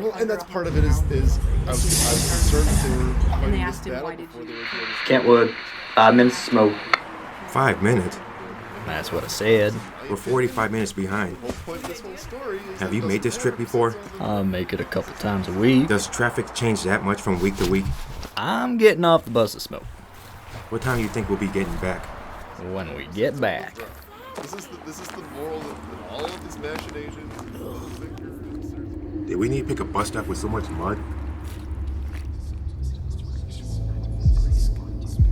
Well, and that's part of it is I was concerned that they were fighting this battle before they were doing this. Kentwood, 5 minutes to smoke. 5 minutes? That's what I said. We're 45 minutes behind. The whole point of this whole story is Have you made this trip before? I'll make it a couple times a week. Does traffic change that much from week to week? I'm getting off the bus to smoke. What time do you think we'll be getting back? When we get back. This is the moral of all of these machinations. Did we need to pick a bus stop with so much mud?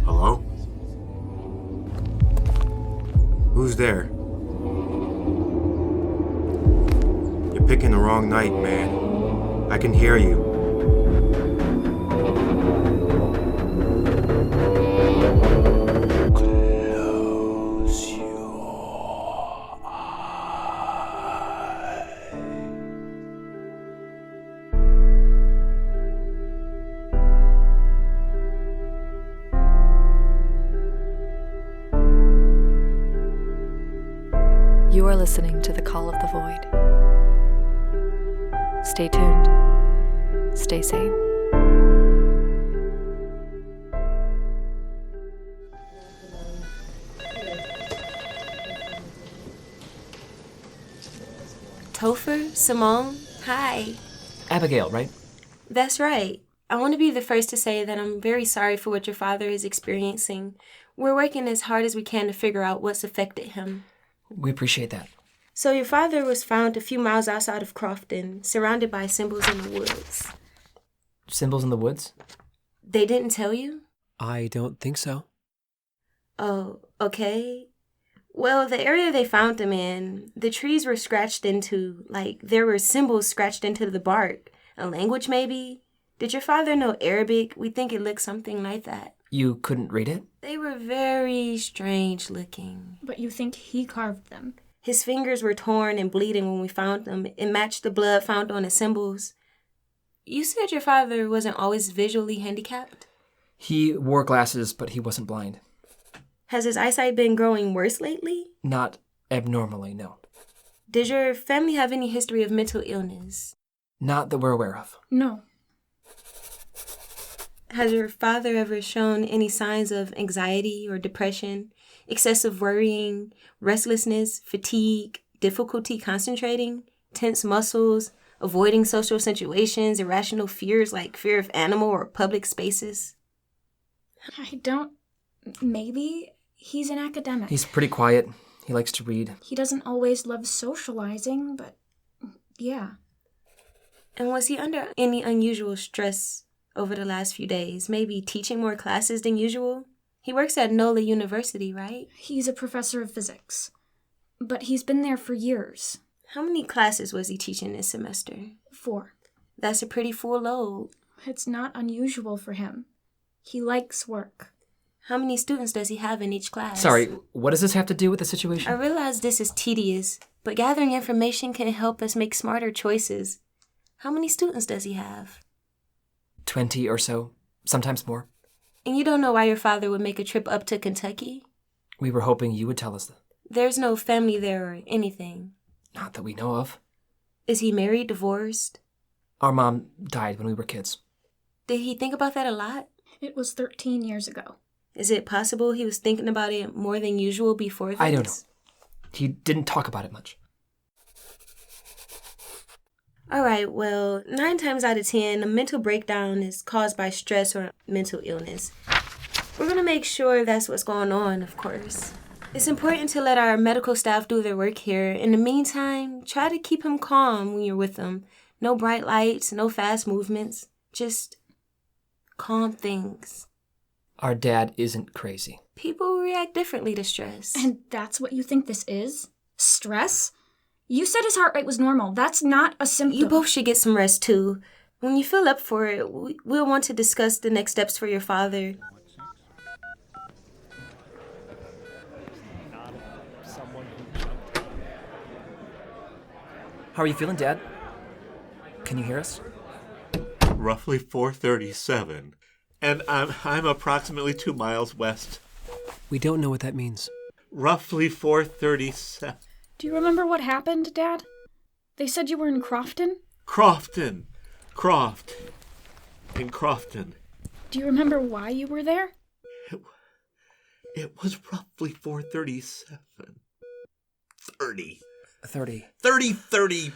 Hello? Who's there? You're picking the wrong night, man. I can hear you. Close your eyes. You are listening to The Call of the Void. Stay tuned. Stay sane. Topher, Simone, hi. Abigail, right? That's right. I want to be the first to say that I'm very sorry for what your father is experiencing. We're working as hard as we can to figure out what's affected him. We appreciate that. So your father was found a few miles outside of Crofton, surrounded by symbols in the woods. Symbols in the woods? They didn't tell you? I don't think so. Oh, okay. Well, the area they found him in, the trees were scratched into, like there were symbols scratched into the bark. A language, maybe? Did your father know Arabic? We think it looked something like that. You couldn't read it? They were very strange looking. But you think he carved them? His fingers were torn and bleeding when we found them. It matched the blood found on the symbols. You said your father wasn't always visually handicapped? He wore glasses, but he wasn't blind. Has his eyesight been growing worse lately? Not abnormally, no. Does your family have any history of mental illness? Not that we're aware of. No. Has your father ever shown any signs of anxiety or depression, excessive worrying, restlessness, fatigue, difficulty concentrating, tense muscles, avoiding social situations, irrational fears like fear of animal or public spaces? I don't... Maybe. He's an academic. He's pretty quiet. He likes to read. He doesn't always love socializing, but yeah. And was he under any unusual stress over the last few days? Maybe teaching more classes than usual? He works at NOLA University, right? He's a professor of physics. But he's been there for years. How many classes was he teaching this semester? 4. That's a pretty full load. It's not unusual for him. He likes work. How many students does he have in each class? Sorry, what does this have to do with the situation? I realize this is tedious, but gathering information can help us make smarter choices. How many students does he have? 20 or so, sometimes more. And you don't know why your father would make a trip up to Kentucky? We were hoping you would tell us that. There's no family there or anything. Not that we know of. Is he married, divorced? Our mom died when we were kids. Did he think about that a lot? It was 13 years ago. Is it possible he was thinking about it more than usual before this? I don't know. He didn't talk about it much. All right, well, 9 times out of 10, a mental breakdown is caused by stress or mental illness. We're going to make sure that's what's going on, of course. It's important to let our medical staff do their work here. In the meantime, try to keep him calm when you're with him. No bright lights, no fast movements. Just calm things. Our dad isn't crazy. People react differently to stress. And that's what you think this is? Stress? You said his heart rate was normal. That's not a symptom. You both should get some rest, too. When you feel up for it, we'll want to discuss the next steps for your father. How are you feeling, Dad? Can you hear us? Roughly 4:37. And I'm approximately 2 miles west. We don't know what that means. Roughly 4:37. Do you remember what happened, Dad? They said you were in Crofton? Crofton. In Crofton. Do you remember why you were there? It was roughly 4:37. 30. 30.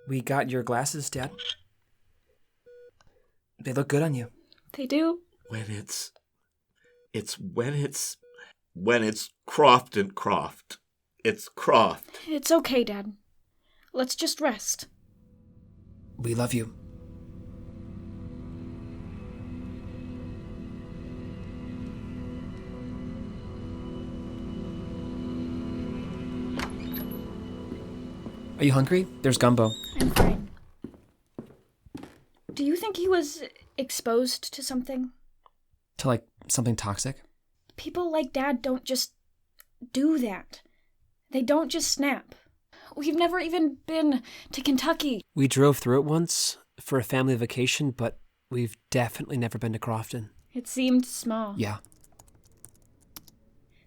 We got your glasses, Dad. They look good on you. They do? When it's Crofton Croft. It's Croft. It's okay, Dad. Let's just rest. We love you. Are you hungry? There's gumbo. I'm fine. Do you think he was exposed to something? To, like, something toxic? People like Dad don't just do that. They don't just snap. We've never even been to Kentucky. We drove through it once for a family vacation, but we've definitely never been to Crofton. It seemed small. Yeah.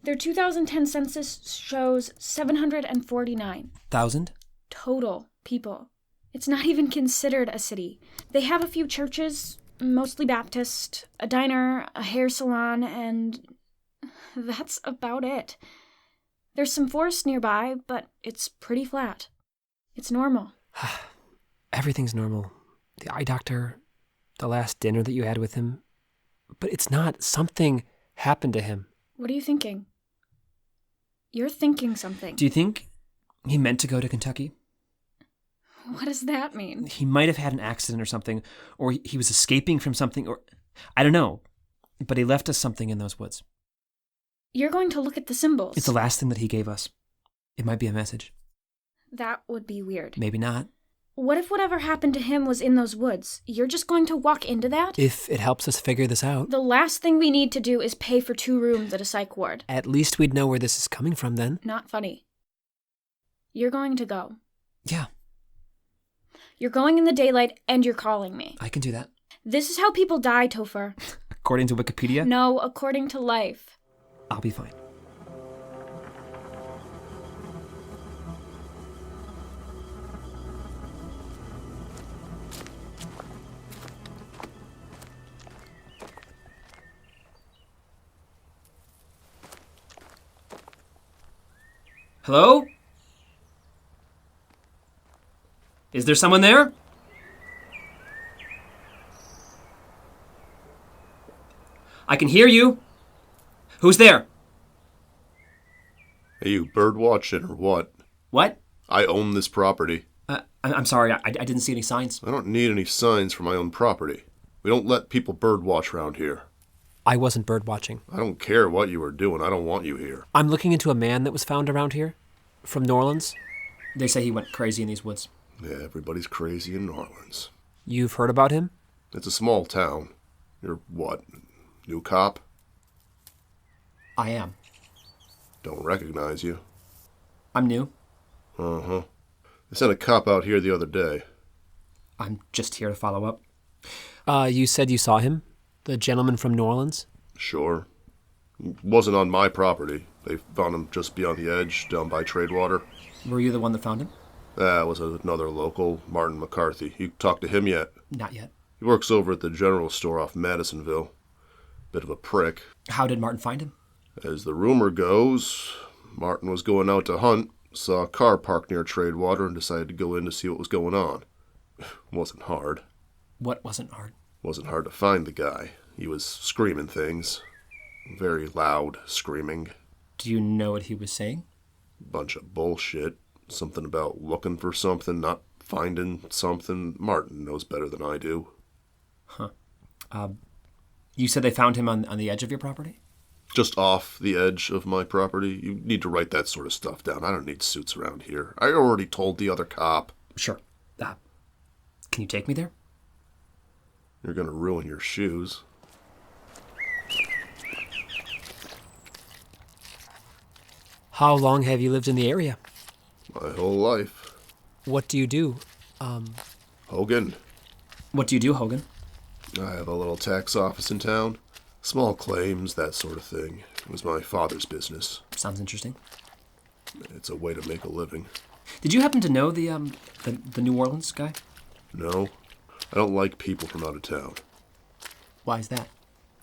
Their 2010 census shows 749. 1,000? Total people. It's not even considered a city. They have a few churches, mostly Baptist, a diner, a hair salon, and that's about it. There's some forest nearby, but it's pretty flat. It's normal. Everything's normal. The eye doctor, the last dinner that you had with him. But it's not. Something happened to him. What are you thinking? You're thinking something. Do you think he meant to go to Kentucky? What does that mean? He might have had an accident or something, or he was escaping from something, or I don't know. But he left us something in those woods. You're going to look at the symbols. It's the last thing that he gave us. It might be a message. That would be weird. Maybe not. What if whatever happened to him was in those woods? You're just going to walk into that? If it helps us figure this out. The last thing we need to do is pay for 2 rooms at a psych ward. At least we'd know where this is coming from then. Not funny. You're going to go. Yeah. You're going in the daylight and you're calling me. I can do that. This is how people die, Topher. According to Wikipedia? No, according to life. I'll be fine. Hello? Is there someone there? I can hear you. Who's there? Are you bird watching or what? What? I own this property. I'm sorry, I didn't see any signs. I don't need any signs for my own property. We don't let people bird watch around here. I wasn't bird watching. I don't care what you were doing. I don't want you here. I'm looking into a man that was found around here. From New Orleans. They say he went crazy in these woods. Yeah, everybody's crazy in New Orleans. You've heard about him? It's a small town. You're what? New cop? I am. Don't recognize you. I'm new. Uh-huh. They sent a cop out here the other day. I'm just here to follow up. You said you saw him? The gentleman from New Orleans? Sure. He wasn't on my property. They found him just beyond the edge, down by Tradewater. Were you the one that found him? That was another local, Martin McCarthy. You talked to him yet? Not yet. He works over at the general store off Madisonville. Bit of a prick. How did Martin find him? As the rumor goes, Martin was going out to hunt, saw a car parked near Tradewater, and decided to go in to see what was going on. Wasn't hard. What wasn't hard? Wasn't hard to find the guy. He was screaming things. Very loud screaming. Do you know what he was saying? Bunch of bullshit. Something about looking for something, not finding something. Martin knows better than I do. Huh. You said they found him on the edge of your property? Just off the edge of my property. You need to write that sort of stuff down. I don't need suits around here. I already told the other cop. Sure. Can you take me there? You're gonna ruin your shoes. How long have you lived in the area? My whole life. What do you do? Hogan. What do you do, Hogan? I have a little tax office in town. Small claims, that sort of thing. It was my father's business. Sounds interesting. It's a way to make a living. Did you happen to know the New Orleans guy? No, I don't like people from out of town. Why is that?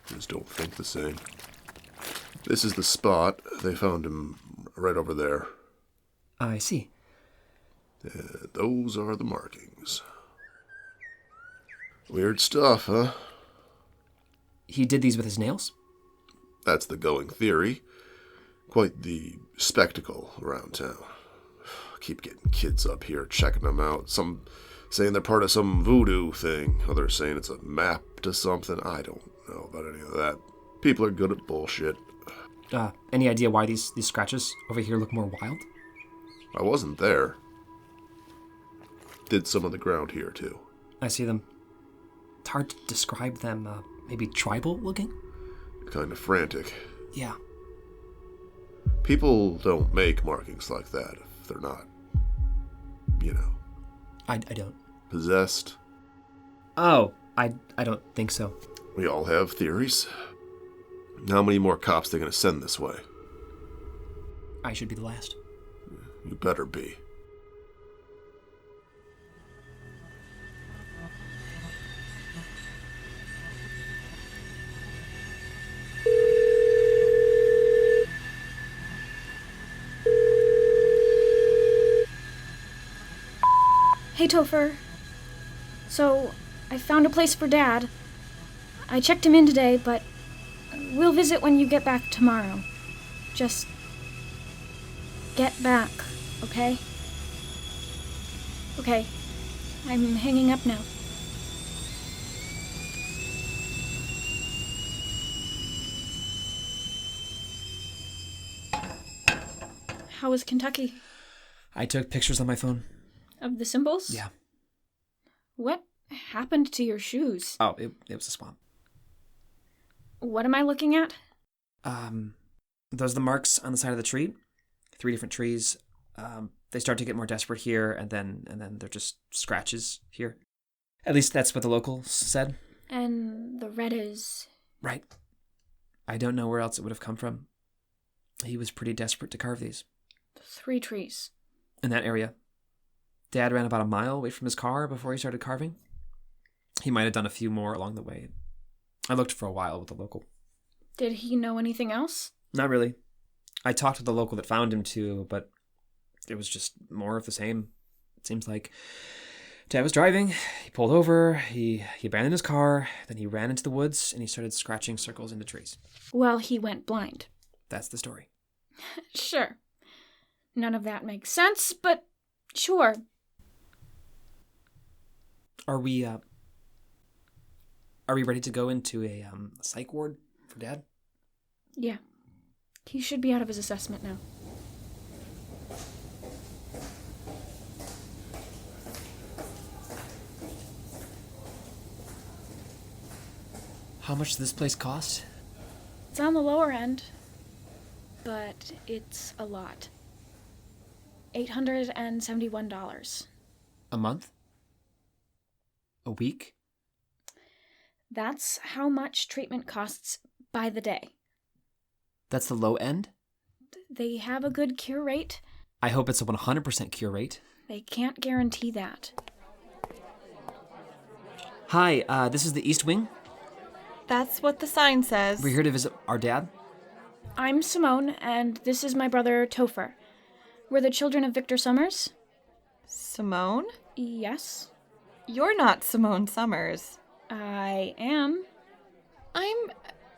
Just don't think the same. This is the spot. They found him right over there. I see. Those are the markings. Weird stuff, huh? He did these with his nails? That's the going theory. Quite the spectacle around town. Keep getting kids up here checking them out. Some saying they're part of some voodoo thing. Others saying it's a map to something. I don't know about any of that. People are good at bullshit. Any idea why these scratches over here look more wild? I wasn't there. Did some of the ground here, too. I see them. It's hard to describe them. Maybe tribal looking? Kind of frantic. Yeah. People don't make markings like that if they're not, I don't. Possessed. Oh, I don't think so. We all have theories. How many more cops they gonna send this way? I should be the last. You better be. Hey, Topher. So, I found a place for Dad. I checked him in today, but we'll visit when you get back tomorrow. Just get back, okay? Okay, I'm hanging up now. How was Kentucky? I took pictures on my phone. Of the symbols? Yeah. What happened to your shoes? Oh, it was a swamp. What am I looking at? Those are the marks on the side of the tree. 3 different trees. They start to get more desperate here, and then they're just scratches here. At least that's what the locals said. And the red is... Right. I don't know where else it would have come from. He was pretty desperate to carve these. 3 trees. In that area. Dad ran about a mile away from his car before he started carving. He might have done a few more along the way. I looked for a while with the local. Did he know anything else? Not really. I talked to the local that found him too, but it was just more of the same. It seems like Dad was driving, he pulled over, he abandoned his car, then he ran into the woods and he started scratching circles into trees. Well, he went blind. That's the story. Sure. None of that makes sense, but sure. Are we ready to go into a psych ward for Dad? Yeah. He should be out of his assessment now. How much does this place cost? It's on the lower end, but it's a lot. $871. A month? A week? That's how much treatment costs by the day. That's the low end? They have a good cure rate. I hope it's a 100% cure rate. They can't guarantee that. Hi, this is the East Wing. That's what the sign says. We're here to visit our dad. I'm Simone, and this is my brother Topher. We're the children of Victor Sommers. Simone? Yes. You're not Simone Sommers. I am. I'm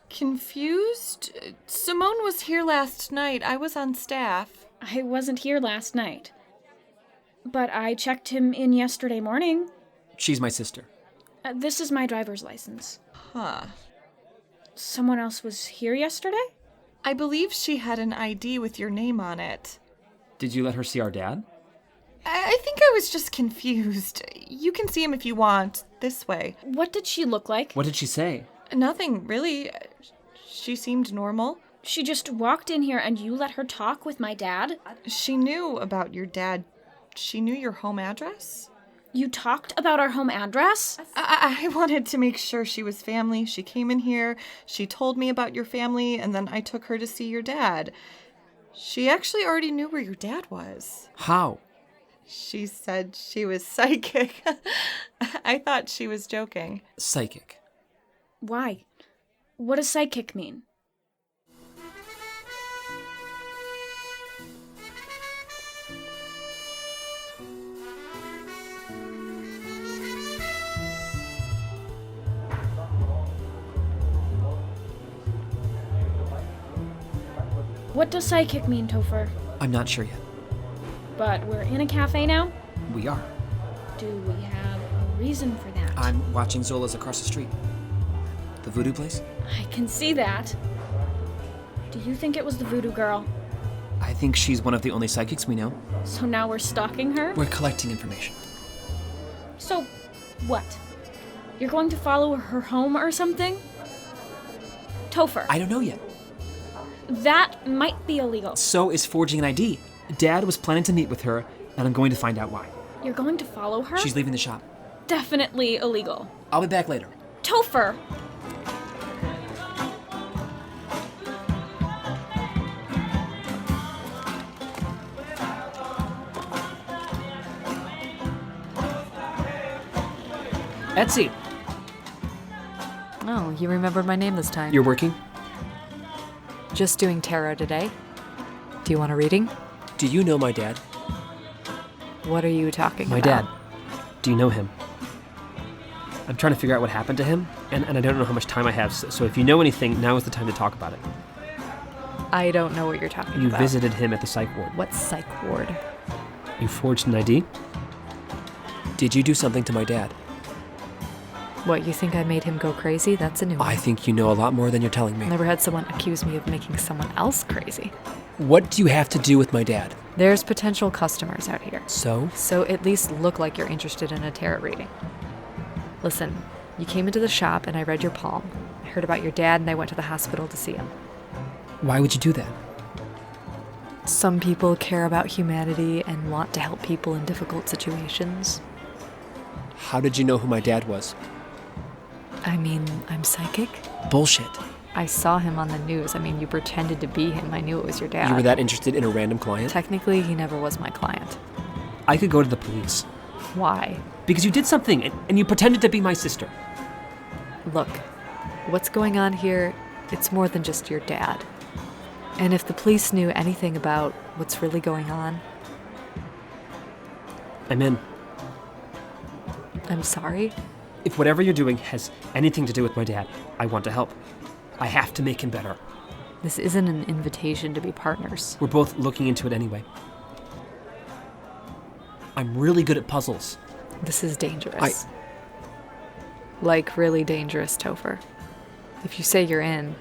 confused. Simone was here last night. I was on staff. I wasn't here last night. But I checked him in yesterday morning. She's my sister. This is my driver's license. Huh. Someone else was here yesterday? I believe she had an ID with your name on it. Did you let her see our dad? I think I was just confused. You can see him if you want. This way. What did she look like? What did she say? Nothing, really. She seemed normal. She just walked in here and you let her talk with my dad? She knew about your dad. She knew your home address? You talked about our home address? I wanted to make sure she was family. She came in here, she told me about your family, and then I took her to see your dad. She actually already knew where your dad was. How? She said she was psychic. I thought she was joking. Psychic. Why? What does psychic mean? What does psychic mean, Topher? I'm not sure yet. But we're in a cafe now? We are. Do we have a reason for that? I'm watching Zola's across the street. The voodoo place? I can see that. Do you think it was the voodoo girl? I think she's one of the only psychics we know. So now we're stalking her? We're collecting information. So, what? You're going to follow her home or something? Topher. I don't know yet. That might be illegal. So is forging an ID. Dad was planning to meet with her, and I'm going to find out why. You're going to follow her? She's leaving the shop. Definitely illegal. I'll be back later. Topher! Etsy! Oh, you remembered my name this time. You're working? Just doing tarot today. Do you want a reading? Do you know my dad? What are you talking My about? dad. Do you know him? I'm trying to figure out what happened to him, and I don't know how much time I have, so if you know anything, now is the time to talk about it. I don't know what you're talking You about. visited him at the psych ward. What psych ward? You forged an ID? Did you do something to my dad? What, you think I made him go crazy? That's a new one. I think you know a lot more than you're telling me. Never had someone accuse me of making someone else crazy. What do you have to do with my dad? There's potential customers out here. So? So at least look like you're interested in a tarot reading. Listen, you came into the shop and I read your palm. I heard about your dad and I went to the hospital to see him. Why would you do that? Some people care about humanity and want to help people in difficult situations. How did you know who my dad was? I mean, I'm psychic. Bullshit. I saw him on the news. I mean, you pretended to be him. I knew it was your dad. You were that interested in a random client? Technically, he never was my client. I could go to the police. Why? Because you did something, and you pretended to be my sister. Look, what's going on here, it's more than just your dad. And if the police knew anything about what's really going on... I'm in. I'm sorry? If whatever you're doing has anything to do with my dad, I want to help. I have to make him better. This isn't an invitation to be partners. We're both looking into it anyway. I'm really good at puzzles. This is dangerous. Like, really dangerous, Topher. If you say you're in...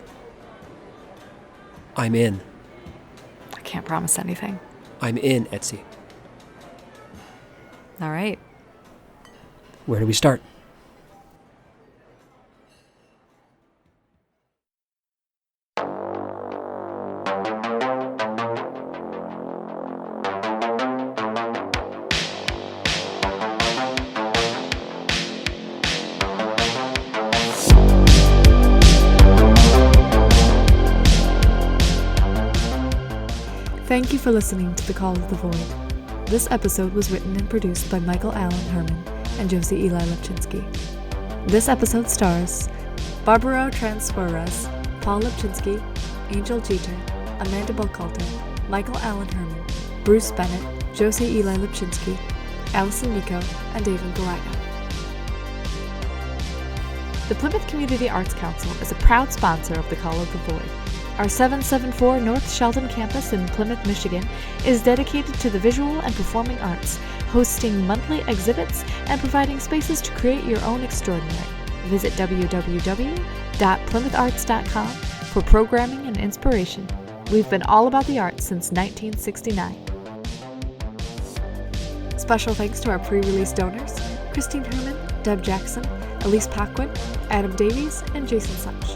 I'm in. I can't promise anything. I'm in, Etsy. All right. Where do we start? Thank you for listening to The Call of the Void. This episode was written and produced by Michael Allen Herman and Josie Eli Lapczynski. This episode stars Barbaro Transferres, Paul Lapczynski, Angel Jeter, Amanda Buchalter, Michael Allen Herman, Bruce Bennett, Josie Eli Lapczynski, Allyson Miko, and David Galido. The Plymouth Community Arts Council is a proud sponsor of The Call of the Void. Our 774 North Sheldon campus in Plymouth, Michigan is dedicated to the visual and performing arts, hosting monthly exhibits and providing spaces to create your own extraordinary. Visit www.plymoutharts.com for programming and inspiration. We've been all about the arts since 1969. Special thanks to our pre-release donors, Christine Herman, Deb Jackson, Elise Paquin, Adam Davies, and Jason Such.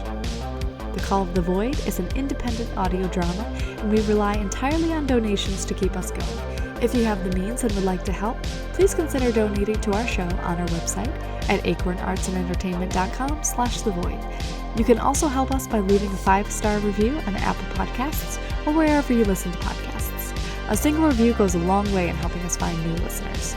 The Call of the Void is an independent audio drama, and we rely entirely on donations to keep us going. If you have the means and would like to help, please consider donating to our show on our website at acornartsandentertainment.com/thevoid. You can also help us by leaving a 5-star review on Apple Podcasts or wherever you listen to podcasts. A single review goes a long way in helping us find new listeners.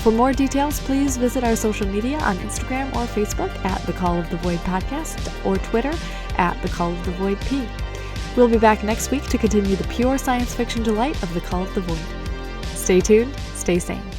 For more details, please visit our social media on Instagram or Facebook at The Call of the Void Podcast or Twitter at The Call of the Void P. We'll be back next week to continue the pure science fiction delight of The Call of the Void. Stay tuned, stay sane.